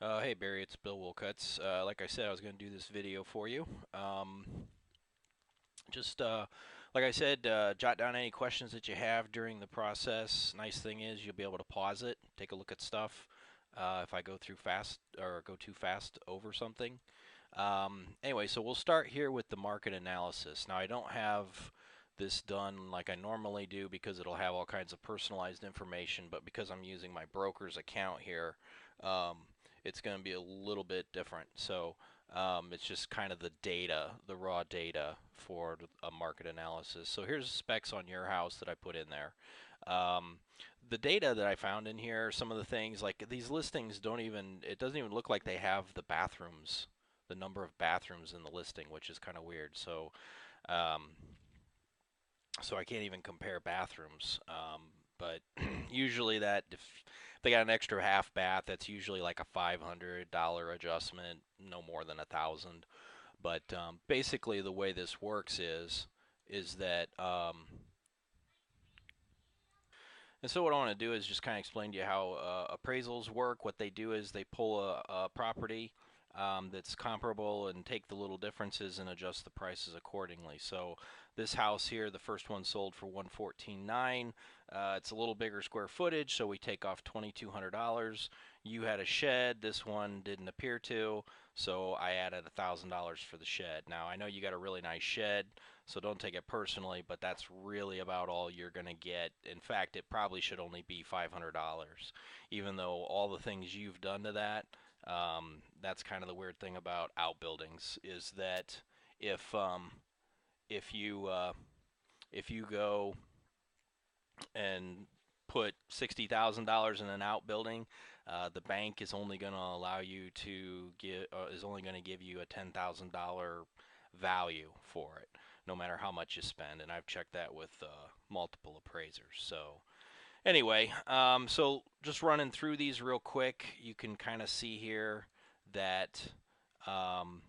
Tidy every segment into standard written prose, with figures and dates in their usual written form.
Hey Barry, it's Bill Wilcuts. Like I said, I was going to do this video for you. Just like I said, jot down any questions that you have during the process. Nice thing is you'll be able to pause it, take a look at stuff. If I go through fast or go too fast over something. Anyway, so we'll start here with the market analysis. Now I don't have this done like I normally do because it'll have all kinds of personalized information, but because I'm using my broker's account here, um, it's going to be a little bit different. So it's just kind of the data, the raw data for a market analysis. So here's specs on your house that I put in there. Um, the data that I found in here, some of the things like these listings don't even, it doesn't even look like they have the bathrooms, the number of bathrooms in the listing, which is kind of weird. Um, so I can't even compare bathrooms. But usually if they got an extra half bath, that's usually like a $500 adjustment, no more than 1,000. But basically, the way this works is that and so what I want to do is just kind of explain to you how appraisals work. What they do is they pull a property that's comparable and take the little differences and adjust the prices accordingly. So this house here, the first one sold for 114.9. It's a little bigger square footage, so we take off $2,200. You had a shed. This one didn't appear to, so I added $1,000 for the shed. Now I know you got a really nice shed. So don't take it personally, but that's really about all you're going to get. In fact, it probably should only be $500, even though all the things you've done to that. That's kind of the weird thing about outbuildings is that if um, if you uh, if you go and put $60,000 in an outbuilding, the bank is only going to allow you to is only going to give you a $10,000 value for it, no matter how much you spend. And I've checked that with multiple appraisers. So anyway, so just running through these real quick, you can kind of see here that um,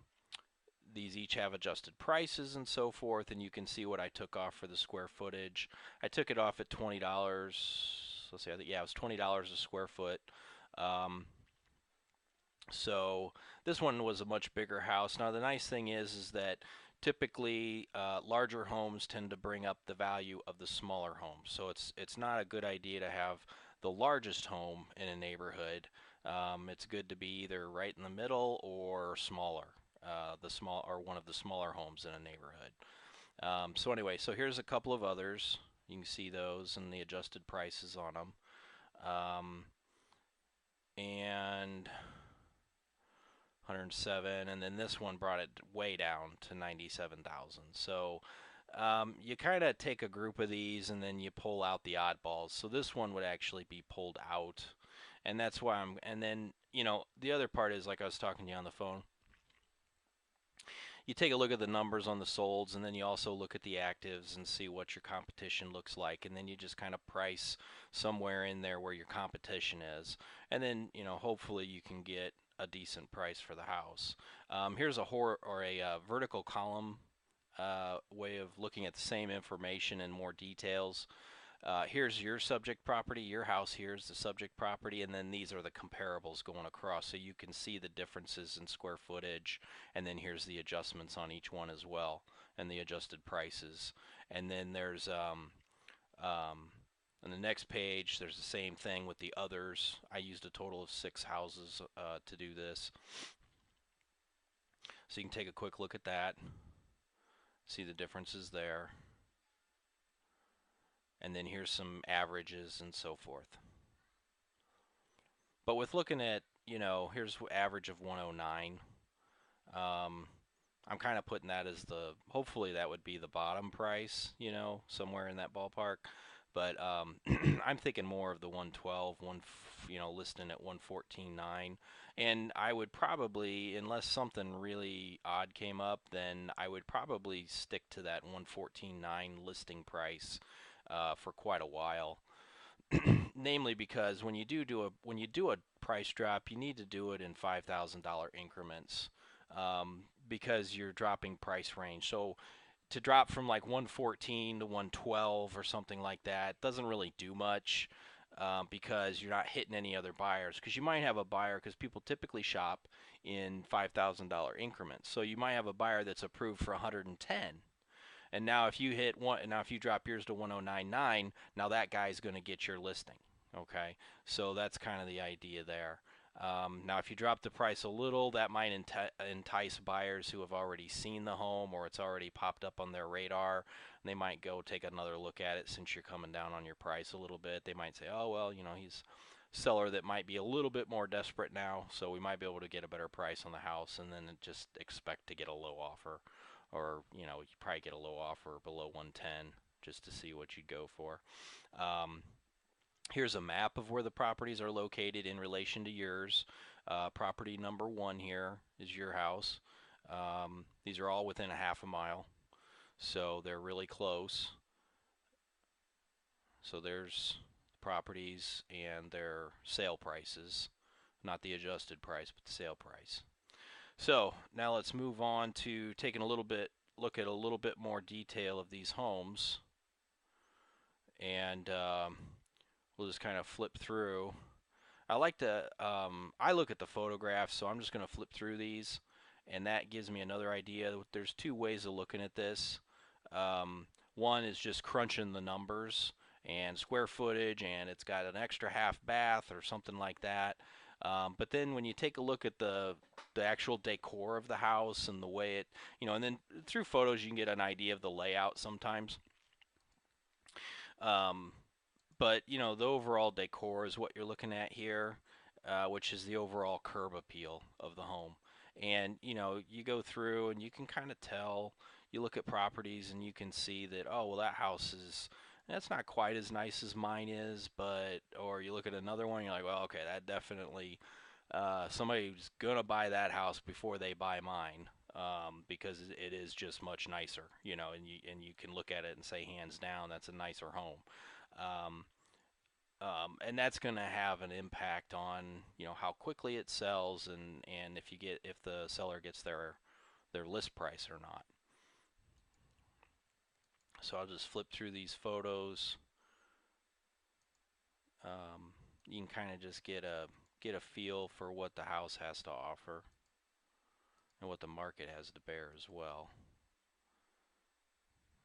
these each have adjusted prices and so forth, and you can see what I took off for the square footage. I took it off at $20. Let's see, I think, yeah, it was $20 a square foot. Um, so this one was a much bigger house. Now the nice thing is that typically larger homes tend to bring up the value of the smaller homes. So it's not a good idea to have the largest home in a neighborhood. It's good to be either right in the middle or smaller, the small or one of the smaller homes in a neighborhood. So anyway, so here's a couple of others. You can see those and the adjusted prices on them. And 107, and then this one brought it way down to 97,000. So you kind of take a group of these and then you pull out the oddballs. So this one would actually be pulled out, and that's why and then, the other part is, like I was talking to you on the phone, you take a look at the numbers on the solds, and then you also look at the actives and see what your competition looks like, and then you just kind of price somewhere in there where your competition is, and then hopefully you can get a decent price for the house. Here's a vertical column way of looking at the same information in more details. Here's your subject property, your house, here's the subject property, and then these are the comparables going across, so you can see the differences in square footage, and then here's the adjustments on each one as well, and the adjusted prices. And then there's on the next page, there's the same thing with the others. I used a total of 6 houses to do this, so you can take a quick look at that, see the differences there, and then here's some averages and so forth. But with looking at, here's average of 109. Um, I'm kind of putting that as hopefully that would be the bottom price, somewhere in that ballpark. But I'm thinking more of the 112, listing at 114.9. And I would probably, unless something really odd came up, then I would probably stick to that 114.9 listing price for quite a while. Namely because when you do a price drop, you need to do it in $5,000 increments, because you're dropping price range. So to drop from like 114 to 112 or something like that doesn't really do much. because you're not hitting any other buyers. Because you might have a buyer, because people typically shop in $5,000 increments. So you might have a buyer that's approved for 110. And now if you hit one, now if you drop yours to 1099, now that guy's going to get your listing. Okay, so that's kind of the idea there. Now, if you drop the price a little, that might entice buyers who have already seen the home or it's already popped up on their radar. They might go take another look at it since you're coming down on your price a little bit. They might say, oh, well, you know, he's a seller that might be a little bit more desperate now, so we might be able to get a better price on the house, and then just expect to get a low offer. Or, you know, you probably get a low offer below 110 just to see what you'd go for. Um, Here's a map of where the properties are located in relation to yours. Property number 1 here is your house. These are all within a half a mile, so they're really close. So there's properties and their sale prices, not the adjusted price, but the sale price. So now let's move on to taking a little bit look at a little bit more detail of these homes, and we'll just kind of flip through. I like to, I look at the photographs, so I'm just going to flip through these, and that gives me another idea. There's two ways of looking at this. One is just crunching the numbers and square footage, and it's got an extra half bath or something like that. But then when you take a look at the actual decor of the house and the way it, you know, and then through photos you can get an idea of the layout sometimes. Um, but you know, the overall decor is what you're looking at here, which is the overall curb appeal of the home. And you know, you go through and you can kind of tell. You look at properties and you can see that, oh well, that house is, that's not quite as nice as mine is, but, or you look at another one, you're like, well, okay, that definitely, somebody's gonna buy that house before they buy mine, because it is just much nicer, you know, and you can look at it and say hands down that's a nicer home. Um, and that's going to have an impact on, you know, how quickly it sells, and if the seller gets their list price or not. So I'll just flip through these photos. You can kind of just get a feel for what the house has to offer and what the market has to bear as well.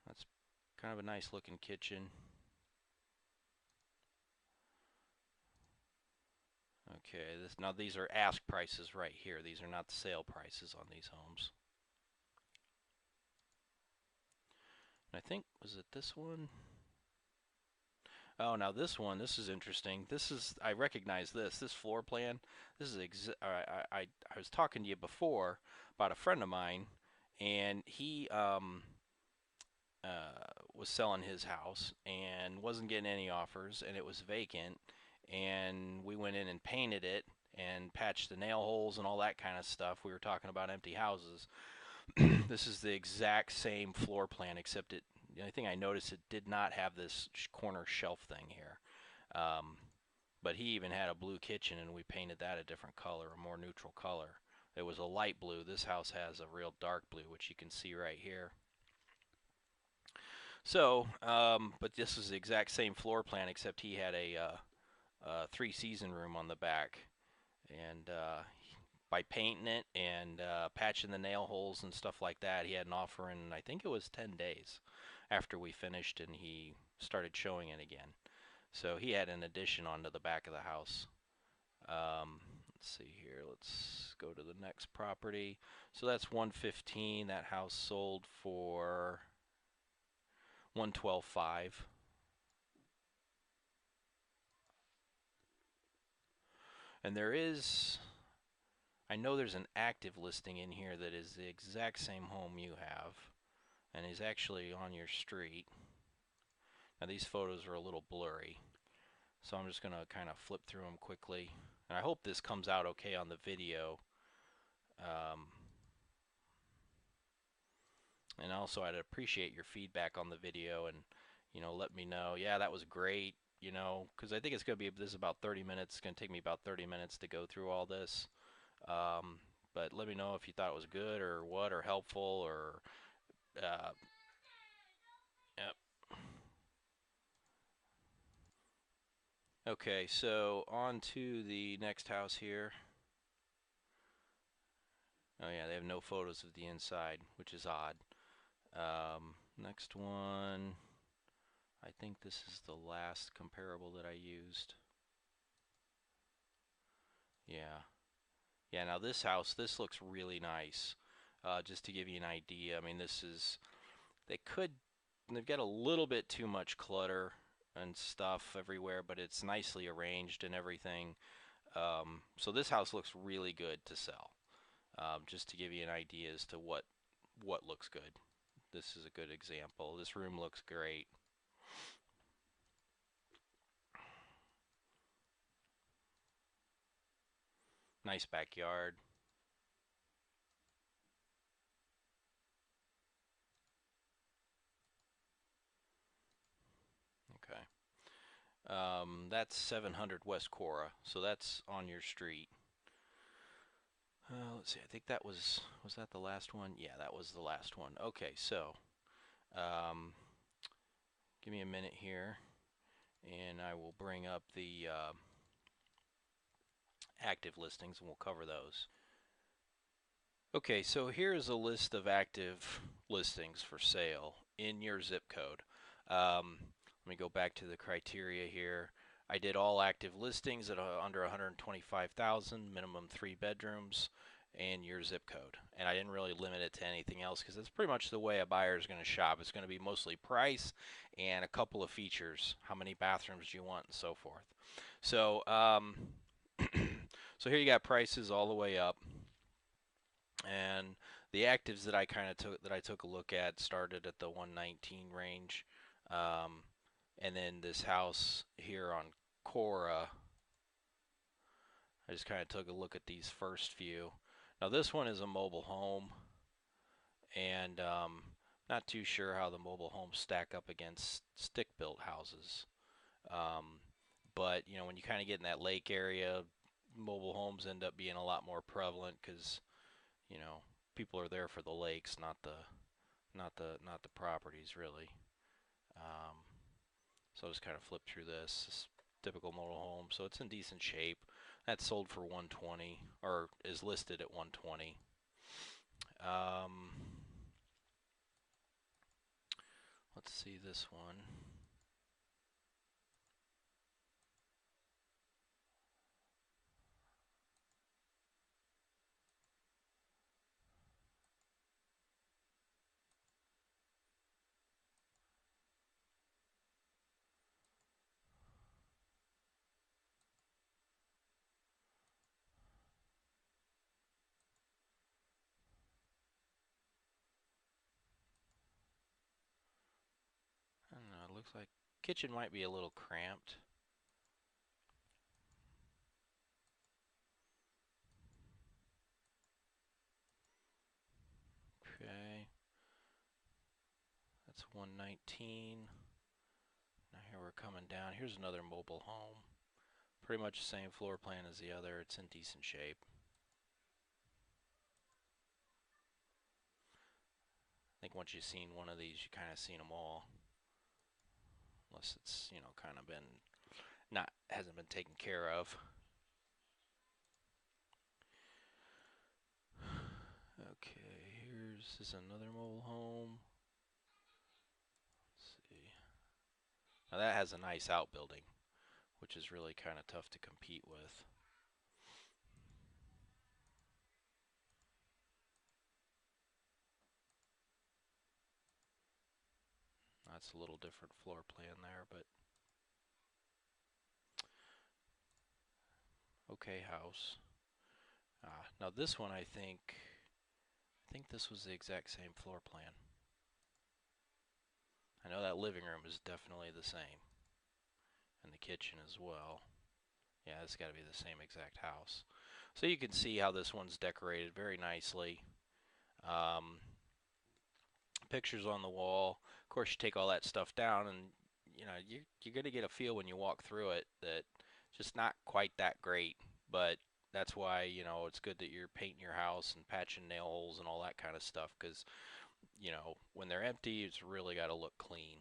That's kind of a nice looking kitchen. Okay, now these are ask prices right here. These are not the sale prices on these homes. And I think, was it this one? Oh, now this one, this is interesting. This is, I recognize this floor plan. This is I was talking to you before about a friend of mine, and he was selling his house and wasn't getting any offers, and it was vacant. And we went in and painted it and patched the nail holes and all that kind of stuff. We were talking about empty houses. This is the exact same floor plan, except the only thing I noticed, it did not have this corner shelf thing here. Um, but he even had a blue kitchen, and we painted that a different color, a more neutral color. It was a light blue. This house has a real dark blue, which you can see right here. So, but this is the exact same floor plan, except he had a 3-season room on the back. And by painting it and patching the nail holes and stuff like that, he had an offer in, I think it was 10 days after we finished, and he started showing it again. So he had an addition onto the back of the house. Let's see here. Let's go to the next property. So that's 115. That house sold for 112.5. And there is, I know there's an active listing in here that is the exact same home you have, and is actually on your street. Now these photos are a little blurry, so I'm just going to kind of flip through them quickly. And I hope this comes out okay on the video. And also, I'd appreciate your feedback on the video, and, you know, let me know, yeah, that was great, you know, because I think it's going to be, this is about 30 minutes. It's going to take me about 30 minutes to go through all this. But let me know if you thought it was good or what, or helpful, or uh, yep. Okay, so on to the next house here. Oh yeah, they have no photos of the inside, which is odd. Next one, I think this is the last comparable that I used. Yeah. Yeah, now this house, this looks really nice. Just to give you an idea, I mean, they could, they've got a little bit too much clutter and stuff everywhere, but it's nicely arranged and everything. So this house looks really good to sell. Just to give you an idea as to what looks good. This is a good example. This room looks great. Nice backyard. Okay. That's 700 West Cora, so that's on your street. Let's see. I think was that the last one? Yeah, that was the last one. Okay, so um, give me a minute here, and I will bring up the active listings, and we'll cover those. Okay, so here's a list of active listings for sale in your zip code. Let me go back to the criteria here. I did all active listings at under 125,000, minimum 3 bedrooms, and your zip code. And I didn't really limit it to anything else because that's pretty much the way a buyer is going to shop. It's going to be mostly price and a couple of features, how many bathrooms do you want, and so forth. So, so here you got prices all the way up. And the actives that I took a look at started at the 119 range, um, and then this house here on Cora, I just kind of took a look at these first few. Now this one is a mobile home, and not too sure how the mobile homes stack up against stick-built houses. Um, but you know, when you kind of get in that lake area, mobile homes end up being a lot more prevalent because you know people are there for the lakes, not the properties really. Um, so I'll just kind of flip through this typical mobile home. So it's in decent shape. That's sold for 120 or is listed at 120. Um, let's see this one. I don't know. It looks like kitchen might be a little cramped. Okay, that's 119. Now here we're coming down. Here's another mobile home. Pretty much the same floor plan as the other. It's in decent shape. I think once you've seen one of these, you kind of seen them all, unless it's kind of been not hasn't been taken care of. Okay, here's is another mobile home. Let's see. Now that has a nice outbuilding, which is really kind of tough to compete with. That's a little different floor plan there, but okay house. Now this one I think this was the exact same floor plan. I know that living room is definitely the same, and the kitchen as well. Yeah, it's got to be the same exact house. So you can see how this one's decorated very nicely. Um, Pictures on the wall. Of course, you take all that stuff down, and you're gonna get a feel when you walk through it that it's just not quite that great. But that's why it's good that you're painting your house and patching nail holes and all that kind of stuff because when they're empty, it's really got to look clean.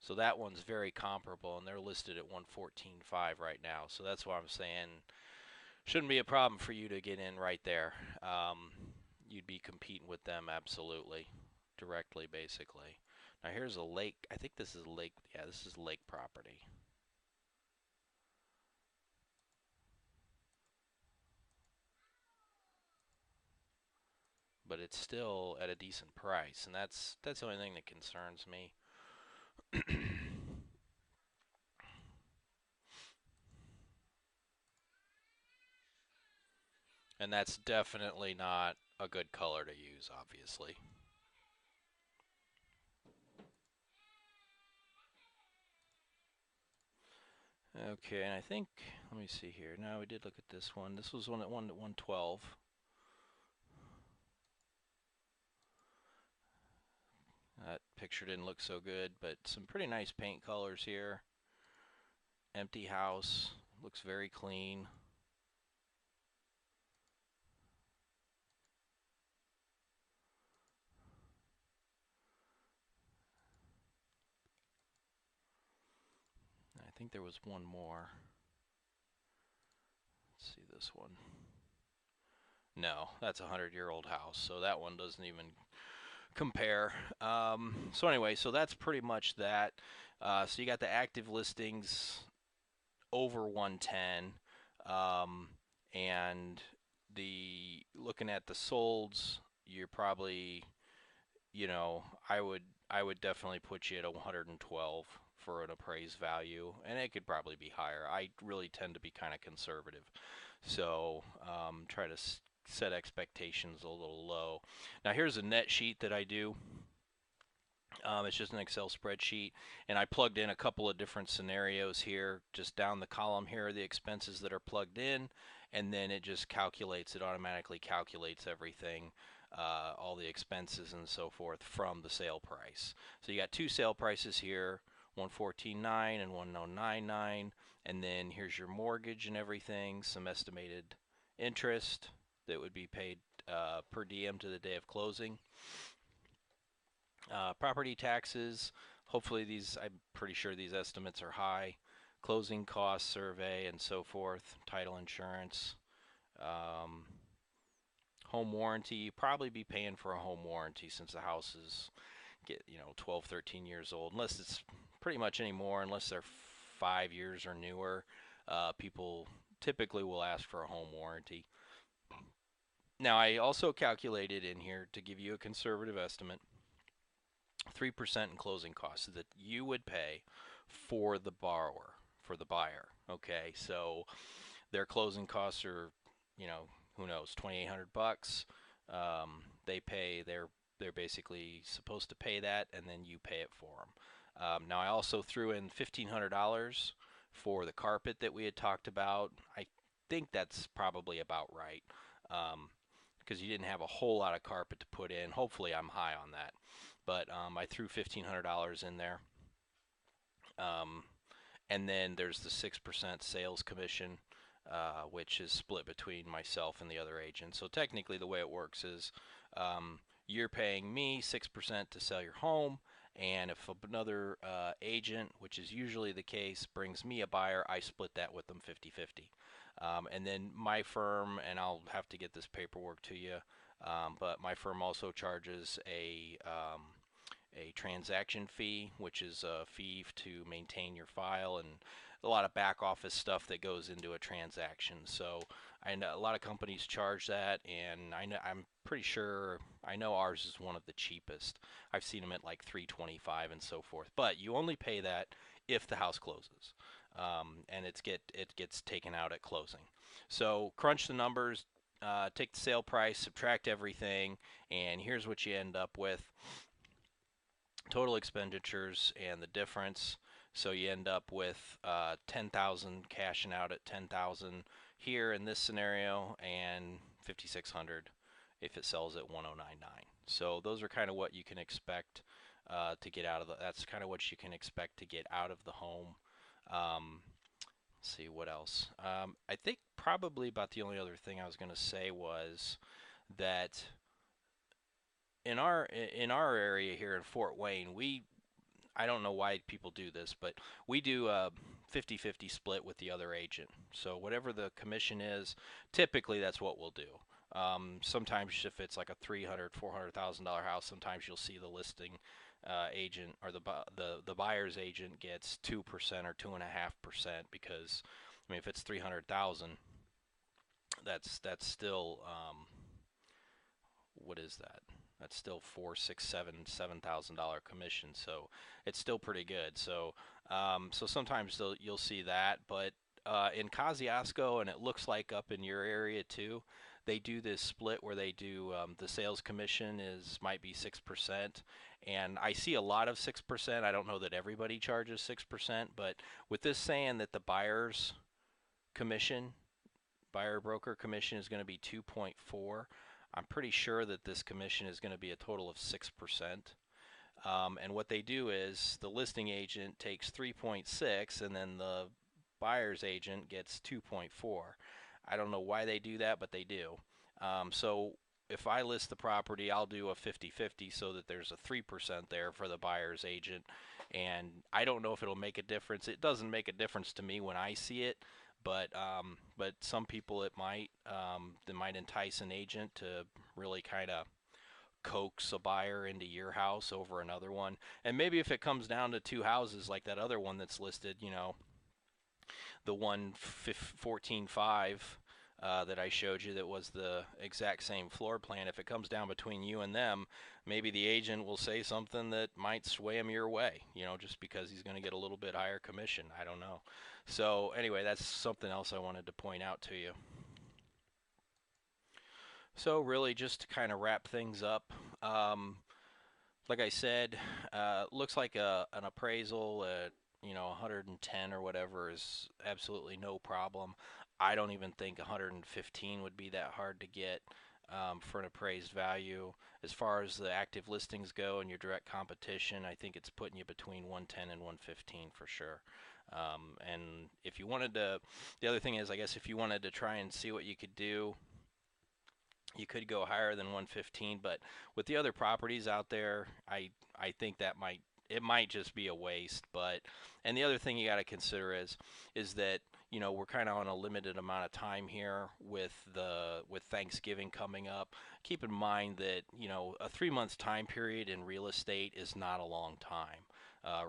So that one's very comparable, and they're listed at 114.5 right now. So that's why I'm saying shouldn't be a problem for you to get in right there. You'd be competing with them absolutely, directly, basically. Now here's a lake. I think this is lake. Yeah, this is lake property. But it's still at a decent price, and that's the only thing that concerns me. And that's definitely not a good color to use, obviously. Okay, and I think, let me see here. Now we did look at this one. This was one at 112. That picture didn't look so good, but some pretty nice paint colors here. Empty house, looks very clean. I think there was one more. Let's see this one. No, that's a 100-year-old house, so that one doesn't even compare. So anyway, so that's pretty much that. So you got the active listings over 110, and the looking at the solds, you're probably, I would definitely put you at 112 for an appraised value, and it could probably be higher. I really tend to be kind of conservative, so try to set expectations a little low. Now here's a net sheet that I do. It's just an Excel spreadsheet, and I plugged in a couple of different scenarios here. Just down the column here are the expenses that are plugged in, and then it just calculates, it automatically calculates everything, all the expenses and so forth from the sale price. So you got two sale prices here, 114.9 and 1099, and then here's your mortgage and everything, some estimated interest that would be paid per diem to the day of closing. Property taxes, hopefully I'm pretty sure these estimates are high. Closing costs, survey, and so forth. Title insurance. Um, Home warranty, you probably be paying for a home warranty since the house is 12, 13 years old. Unless it's pretty much anymore, unless they're 5 years or newer, people typically will ask for a home warranty. Now, I also calculated in here to give you a conservative estimate 3% in closing costs that you would pay for the borrower, for the buyer. Okay, so their closing costs are, who knows, 2,800 bucks. They pay. They're basically supposed to pay that, and then you pay it for them. Now, I also threw in $1,500 for the carpet that we had talked about. I think that's probably about right. Because you didn't have a whole lot of carpet to put in. Hopefully, I'm high on that. But I threw $1,500 in there. And then there's the 6% sales commission, which is split between myself and the other agent. So technically, the way it works is you're paying me 6% to sell your home. And if another agent, which is usually the case, brings me a buyer, I split that with them 50-50. And then my firm, and I'll have to get this paperwork to you, but my firm also charges a transaction fee, which is a fee to maintain your file, and a lot of back office stuff that goes into a transaction. So I know a lot of companies charge that, and I'm pretty sure, I know ours is one of the cheapest. I've seen them at like $325 and so forth. But you only pay that if the house closes, and it gets taken out at closing. So crunch the numbers, take the sale price, subtract everything, and here's what you end up with. Total expenditures and the difference. So you end up with 10,000 cashing out at 10,000 here in this scenario, and 5,600 if it sells at 1,099. So those are kind of what you can expect to get out of that's kind of what you can expect to get out of the home. Let's see what else. I think probably about the only other thing I was going to say was that in our area here in Fort Wayne, I don't know why people do this, but we do a 50-50 split with the other agent. So whatever the commission is, typically that's what we'll do. Sometimes if it's like a $300,000, $400,000 house, sometimes you'll see the listing agent or the buyer's agent gets 2% or 2.5% because I mean if it's 300,000, that's still what is that? That's still four, six, $7,000 commission. So it's still pretty good. So sometimes you'll see that, but in Kosciuszko, and it looks like up in your area too, they do this split where they do the sales commission might be 6%, and I see a lot of 6%. I don't know that everybody charges 6%, but with this saying that the commission buyer broker commission is going to be 2.4. I'm pretty sure that this commission is going to be a total of 6%. And what they do is the listing agent takes 3.6 and then the buyer's agent gets 2.4. I don't know why they do that, but they do. So if I list the property, I'll do a 50-50 so that there's a 3% there for the buyer's agent. And I don't know if it'll make a difference. It doesn't make a difference to me when I see it, but some people it might. That might entice an agent to really kind of coax a buyer into your house over another one. And maybe if it comes down to two houses like that other one that's listed, the one 14.5 that I showed you that was the exact same floor plan, if it comes down between you and them, maybe the agent will say something that might sway him your way, just because he's going to get a little bit higher commission. I don't know. So anyway, that's something else I wanted to point out to you. So really just to kind of wrap things up, like I said, looks like an appraisal at 110 or whatever is absolutely no problem. I don't even think 115 would be that hard to get for an appraised value. As far as the active listings go and your direct competition, I think it's putting you between 110 and 115 for sure. And if you wanted to, the other thing is, I guess if you wanted to try and see what you could do, you could go higher than 115, but with the other properties out there, I think that it might just be a waste. But and the other thing you got to consider is that we're kind of on a limited amount of time here with Thanksgiving coming up. Keep in mind that a 3 month time period in real estate is not a long time.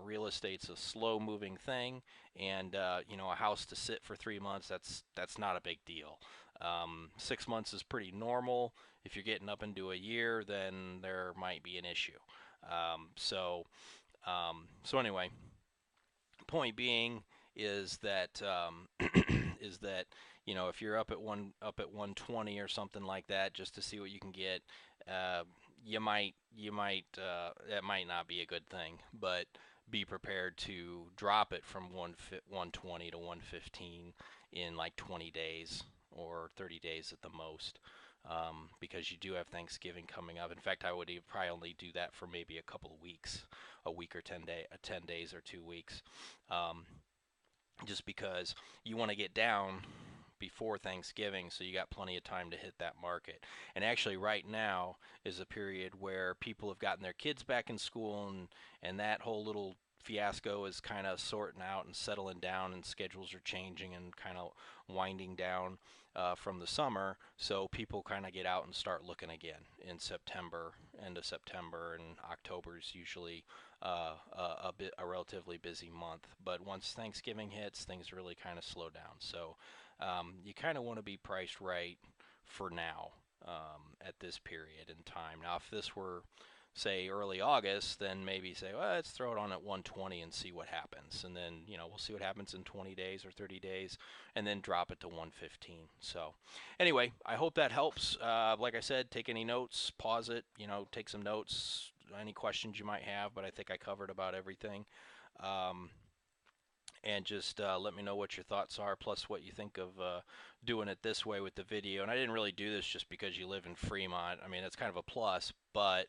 Real estate's a slow moving thing, and a house to sit for 3 months, that's not a big deal. 6 months is pretty normal. If you're getting up into a year, then there might be an issue. So anyway, point being is that is that if you're up at 120 or something like that, just to see what you can get, you might that might not be a good thing, but be prepared to drop it from 120 to 115 in like 20 days or 30 days at the most, because you do have Thanksgiving coming up. In fact, I would probably only do that for maybe a couple of weeks, a week or 10 days or 2 weeks, just because you want to get down before Thanksgiving, so you got plenty of time to hit that market. And actually right now is a period where people have gotten their kids back in school, and that whole little fiasco is kind of sorting out and settling down, and schedules are changing and kind of winding down from the summer, so people kind of get out and start looking again in September, end of September, and October is usually a relatively busy month. But once Thanksgiving hits, things really kind of slow down. So you kind of want to be priced right for now, at this period in time. Now, if this were, say, early August, then maybe say, well, let's throw it on at 120 and see what happens. And then, we'll see what happens in 20 days or 30 days, and then drop it to 115. So anyway, I hope that helps. Like I said, take any notes, pause it, take some notes, any questions you might have, but I think I covered about everything. And just let me know what your thoughts are, plus what you think of doing it this way with the video. And I didn't really do this just because you live in Fremont. I mean, it's kind of a plus, but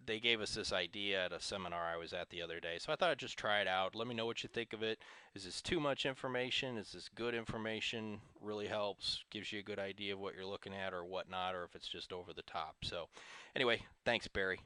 they gave us this idea at a seminar I was at the other day, so I thought I'd just try it out. Let me know what you think of it. Is this too much information? Is this good information? Really helps, gives you a good idea of what you're looking at or whatnot, or if it's just over the top. So anyway, thanks, Barry.